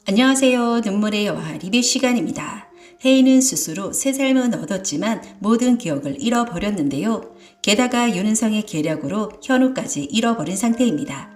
안녕하세요. 눈물의 여화 리뷰 시간입니다. 혜인은 스스로 새 삶은 얻었지만 모든 기억을 잃어버렸는데요. 게다가 윤은성의 계략으로 현우까지 잃어버린 상태입니다.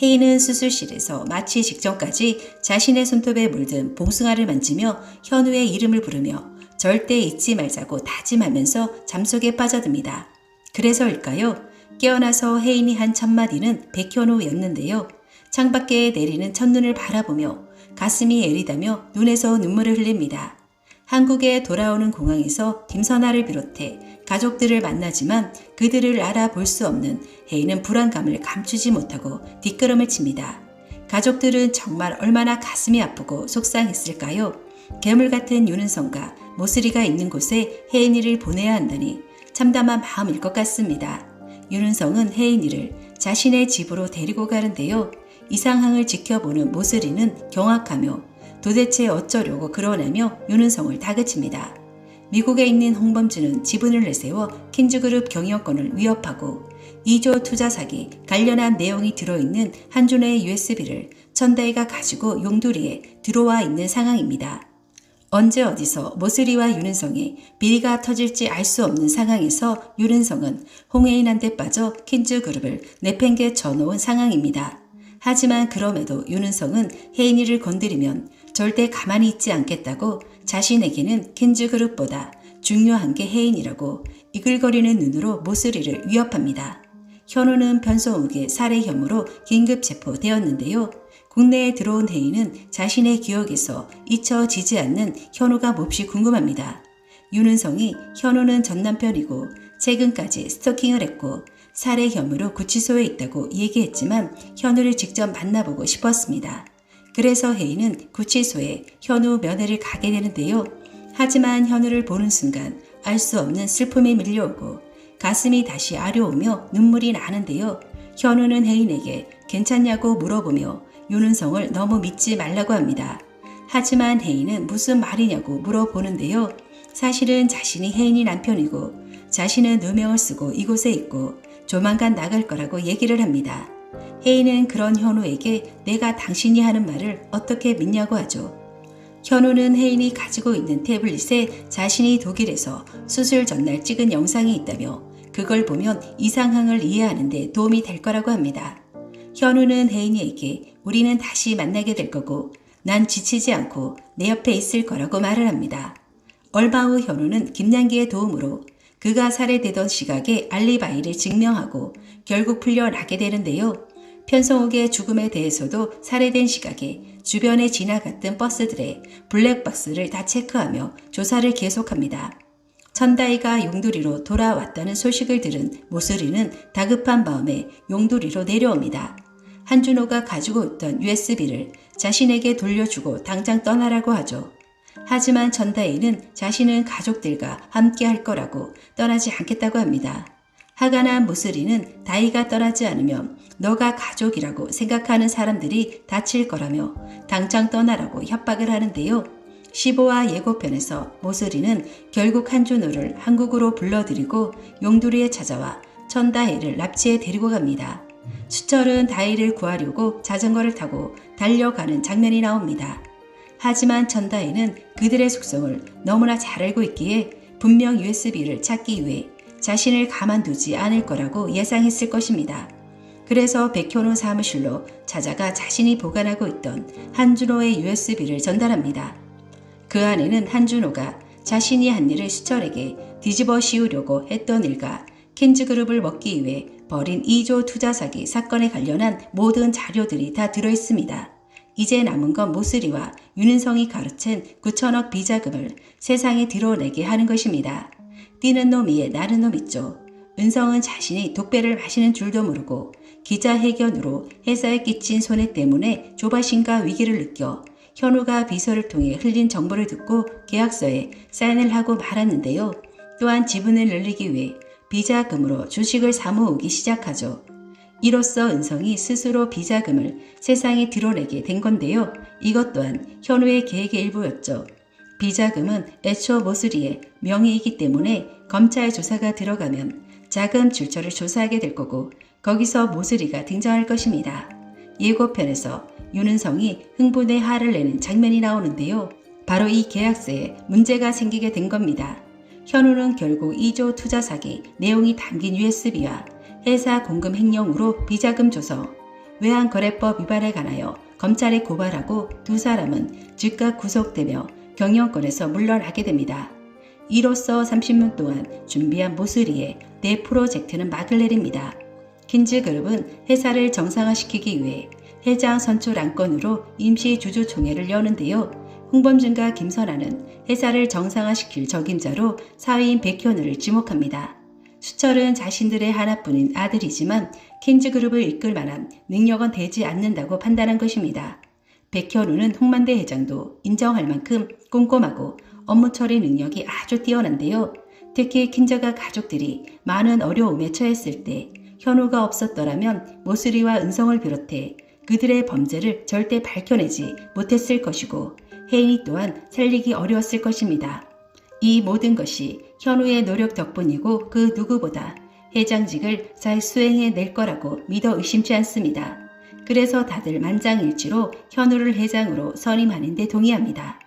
혜인은 수술실에서 마취 직전까지 자신의 손톱에 물든 봉숭아를 만지며 현우의 이름을 부르며 절대 잊지 말자고 다짐하면서 잠속에 빠져듭니다. 그래서일까요? 깨어나서 혜인이 한 첫마디는 백현우였는데요. 창밖에 내리는 첫눈을 바라보며 가슴이 애리다며 눈에서 눈물을 흘립니다. 한국에 돌아오는 공항에서 김선아를 비롯해 가족들을 만나지만 그들을 알아볼 수 없는 혜인은 불안감을 감추지 못하고 뒷걸음을 칩니다. 가족들은 정말 얼마나 가슴이 아프고 속상했을까요? 괴물 같은 윤은성과 모슬이가 있는 곳에 혜인이를 보내야 한다니 참담한 마음일 것 같습니다. 윤은성은 혜인이를 자신의 집으로 데리고 가는데요. 이 상황을 지켜보는 모슬이는 경악하며 도대체 어쩌려고 그러냐며 윤은성을 다그칩니다. 미국에 있는 홍범주는 지분을 내세워 킨즈그룹 경영권을 위협하고 2조 투자 사기 관련한 내용이 들어있는 한준호의 USB를 천다희가 가지고 용두리에 들어와 있는 상황입니다. 언제 어디서 모슬이와 윤은성의 비리가 터질지 알 수 없는 상황에서 윤은성은 홍혜인한테 빠져 킨즈그룹을 내팽개 쳐놓은 상황입니다. 하지만 그럼에도 윤은성은 혜인이를 건드리면 절대 가만히 있지 않겠다고 자신에게는 킨즈그룹보다 중요한 게 혜인이라고 이글거리는 눈으로 모슬이를 위협합니다. 현우는 변성욱의 살해 혐의로 긴급 체포되었는데요. 국내에 들어온 혜인은 자신의 기억에서 잊혀지지 않는 현우가 몹시 궁금합니다. 윤은성이 현우는 전남편이고 최근까지 스토킹을 했고 살해 혐의로 구치소에 있다고 얘기했지만 현우를 직접 만나보고 싶었습니다. 그래서 혜인은 구치소에 현우 면회를 가게 되는데요. 하지만 현우를 보는 순간 알 수 없는 슬픔이 밀려오고 가슴이 다시 아려오며 눈물이 나는데요. 현우는 혜인에게 괜찮냐고 물어보며 윤은성을 너무 믿지 말라고 합니다. 하지만 혜인은 무슨 말이냐고 물어보는데요. 사실은 자신이 혜인이 남편이고 자신은 누명을 쓰고 이곳에 있고 조만간 나갈 거라고 얘기를 합니다. 혜인은 그런 현우에게 내가 당신이 하는 말을 어떻게 믿냐고 하죠. 현우는 혜인이 가지고 있는 태블릿에 자신이 독일에서 수술 전날 찍은 영상이 있다며 그걸 보면 이 상황을 이해하는 데 도움이 될 거라고 합니다. 현우는 혜인이에게 우리는 다시 만나게 될 거고 난 지치지 않고 내 옆에 있을 거라고 말을 합니다. 얼마 후 현우는 김양기의 도움으로 그가 살해되던 시각의 알리바이를 증명하고 결국 풀려나게 되는데요. 편성욱의 죽음에 대해서도 살해된 시각에 주변에 지나갔던 버스들의 블랙박스를 다 체크하며 조사를 계속합니다. 천다희가 용두리로 돌아왔다는 소식을 들은 모슬이는 다급한 마음에 용두리로 내려옵니다. 한준호가 가지고 있던 USB를 자신에게 돌려주고 당장 떠나라고 하죠. 하지만 천다희는 자신은 가족들과 함께 할 거라고 떠나지 않겠다고 합니다. 화가 난 모슬이는 다희가 떠나지 않으면 너가 가족이라고 생각하는 사람들이 다칠 거라며 당장 떠나라고 협박을 하는데요. 15화 예고편에서 모슬이는 결국 한준호를 한국으로 불러들이고 용두리에 찾아와 천다희를 납치해 데리고 갑니다. 수철은 다희를 구하려고 자전거를 타고 달려가는 장면이 나옵니다. 하지만 천다희는 그들의 속성을 너무나 잘 알고 있기에 분명 USB를 찾기 위해 자신을 가만두지 않을 거라고 예상했을 것입니다. 그래서 백현우 사무실로 찾아가 자신이 보관하고 있던 한준호의 USB를 전달합니다. 그 안에는 한준호가 자신이 한 일을 수철에게 뒤집어 씌우려고 했던 일과 킨즈그룹을 먹기 위해 벌인 2조 투자 사기 사건에 관련한 모든 자료들이 다 들어있습니다. 이제 남은 건 모슬이와 윤은성이 가로챈 9천억 비자금을 세상에 드러내게 하는 것입니다. 뛰는 놈 위에 나는 놈 있죠. 은성은 자신이 독배를 마시는 줄도 모르고 기자회견으로 회사에 끼친 손해 때문에 조바심과 위기를 느껴 현우가 비서를 통해 흘린 정보를 듣고 계약서에 사인을 하고 말았는데요. 또한 지분을 늘리기 위해 비자금으로 주식을 사모으기 시작하죠. 이로써 은성이 스스로 비자금을 세상에 드러내게 된 건데요. 이것 또한 현우의 계획의 일부였죠. 비자금은 애초 모슬이의 명의이기 때문에 검찰 조사가 들어가면 자금 출처를 조사하게 될 거고 거기서 모슬이가 등장할 것입니다. 예고편에서 윤은성이 흥분해 화를 내는 장면이 나오는데요. 바로 이 계약서에 문제가 생기게 된 겁니다. 현우는 결국 2조 투자 사기 내용이 담긴 USB와 회사 공금 횡령으로 비자금 조성, 외환거래법 위반에 관하여 검찰에 고발하고 두 사람은 즉각 구속되며 경영권에서 물러나게 됩니다. 이로써 30년 동안 준비한 모슬이의 내 프로젝트는 막을 내립니다. 킨즈그룹은 회사를 정상화시키기 위해 회장 선출 안건으로 임시 주주총회를 여는데요. 홍범준과 김선아는 회사를 정상화시킬 적임자로 사위인 백현우를 지목합니다. 수철은 자신들의 하나뿐인 아들이지만 킨즈그룹을 이끌 만한 능력은 되지 않는다고 판단한 것입니다. 백현우는 홍만대 회장도 인정할 만큼 꼼꼼하고 업무 처리 능력이 아주 뛰어난데요. 특히 킨즈가 가족들이 많은 어려움에 처했을 때 현우가 없었더라면 모슬이와 은성을 비롯해 그들의 범죄를 절대 밝혀내지 못했을 것이고 혜인이 또한 살리기 어려웠을 것입니다. 이 모든 것이 현우의 노력 덕분이고 그 누구보다 회장직을 잘 수행해낼 거라고 믿어 의심치 않습니다. 그래서 다들 만장일치로 현우를 회장으로 선임하는 데 동의합니다.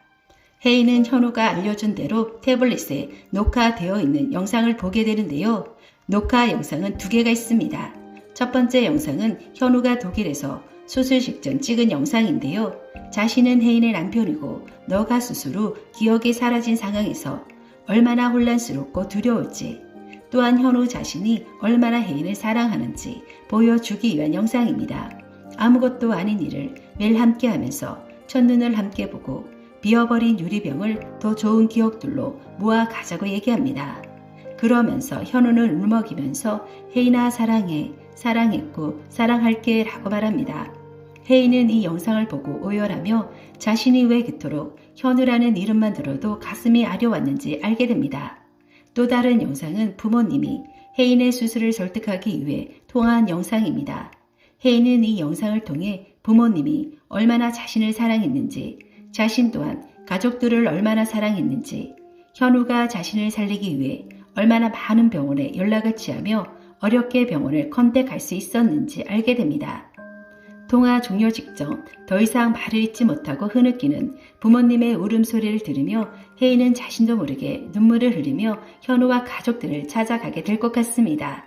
혜인은 현우가 알려준 대로 태블릿에 녹화되어 있는 영상을 보게 되는데요. 녹화 영상은 2개가 있습니다. 첫 번째 영상은 현우가 독일에서 수술 직전 찍은 영상인데요. 자신은 혜인의 남편이고 너가 수술 후 기억이 사라진 상황에서 얼마나 혼란스럽고 두려울지, 또한 현우 자신이 얼마나 혜인을 사랑하는지 보여주기 위한 영상입니다. 아무것도 아닌 일을 매일 함께하면서 첫눈을 함께 보고 비어버린 유리병을 더 좋은 기억들로 모아 가자고 얘기합니다. 그러면서 현우는 울먹이면서 혜인아 사랑해, 사랑했고 사랑할게 라고 말합니다. 혜인은 이 영상을 보고 오열하며 자신이 왜 그토록 현우라는 이름만 들어도 가슴이 아려왔는지 알게 됩니다. 또 다른 영상은 부모님이 혜인의 수술을 설득하기 위해 통화한 영상입니다. 혜인은 이 영상을 통해 부모님이 얼마나 자신을 사랑했는지, 자신 또한 가족들을 얼마나 사랑했는지, 현우가 자신을 살리기 위해 얼마나 많은 병원에 연락을 취하며 어렵게 병원을 컨택할 수 있었는지 알게 됩니다. 통화 종료 직전 더 이상 말을 잇지 못하고 흐느끼는 부모님의 울음소리를 들으며 혜인은 자신도 모르게 눈물을 흘리며 현우와 가족들을 찾아가게 될 것 같습니다.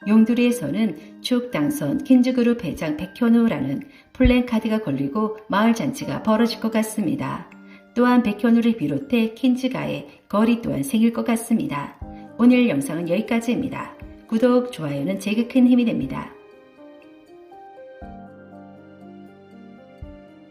용두리에서는 축 당선 킨즈그룹 회장 백현우라는 플랜카드가 걸리고 마을 잔치가 벌어질 것 같습니다. 또한 백현우를 비롯해 킨즈가의 거리 또한 생길 것 같습니다. 오늘 영상은 여기까지입니다. 구독, 좋아요는 제게 큰 힘이 됩니다.